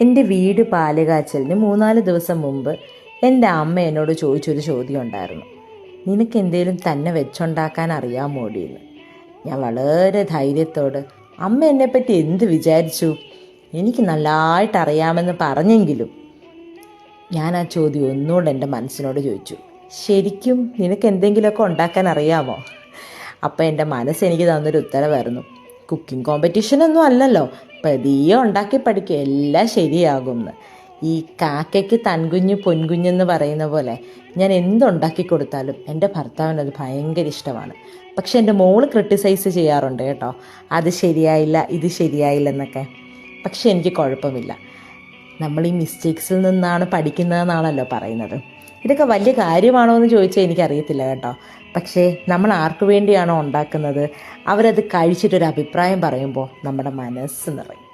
എൻ്റെ വീട് പാലുകാച്ചലിന് 3-4 ദിവസം മുമ്പ് എൻ്റെ അമ്മ എന്നോട് ചോദിച്ചൊരു ചോദ്യം ഉണ്ടായിരുന്നു. നിനക്ക് എന്തേലും തന്നെ വെച്ചുണ്ടാക്കാൻ അറിയാമോടിയെന്ന്. ഞാൻ വളരെ ധൈര്യത്തോട് അമ്മ എന്നെപ്പറ്റി എന്ത് വിചാരിച്ചു, എനിക്ക് നല്ലതായിട്ട് അറിയാമെന്ന് പറഞ്ഞെങ്കിലും ഞാൻ ആ ചോദ്യം ഒന്നുകൂടെ എൻ്റെ മനസ്സിനോട് ചോദിച്ചു, ശരിക്കും നിനക്ക് എന്തെങ്കിലുമൊക്കെ ഉണ്ടാക്കാൻ അറിയാമോ? അപ്പം എൻ്റെ മനസ്സെനിക്ക് തന്നൊരു ഉത്തരവായിരുന്നു, കുക്കിംഗ് കോമ്പറ്റീഷനൊന്നും അല്ലല്ലോ, പതിയെ ഉണ്ടാക്കി പഠിക്കുക, എല്ലാം ശരിയാകുമെന്ന്. ഈ കാക്കയ്ക്ക് തൻകുഞ്ഞ് പൊൻകുഞ്ഞെന്ന് പറയുന്ന പോലെ ഞാൻ എന്തുണ്ടാക്കി കൊടുത്താലും എൻ്റെ ഭർത്താവിനത് ഭയങ്കര ഇഷ്ടമാണ്. പക്ഷെ എൻ്റെ മോള് ക്രിട്ടിസൈസ് ചെയ്യാറുണ്ട് കേട്ടോ, അത് ശരിയായില്ല ഇത് ശരിയായില്ല എന്നൊക്കെ. പക്ഷെ എനിക്ക് കുഴപ്പമില്ല, നമ്മൾ ഈ മിസ്റ്റേക്സിൽ നിന്നാണ് പഠിക്കുന്നതെന്നാണല്ലോ പറയുന്നത്. ഇതൊക്കെ വലിയ കാര്യമാണോ എന്ന് ചോദിച്ചാൽ എനിക്കറിയത്തില്ല കേട്ടോ. പക്ഷേ നമ്മൾ ആർക്കു വേണ്ടിയാണോ ഉണ്ടാക്കുന്നത് അവരത് കഴിച്ചിട്ടൊരു അഭിപ്രായം പറയുമ്പോൾ നമ്മുടെ മനസ്സ് നിറയും.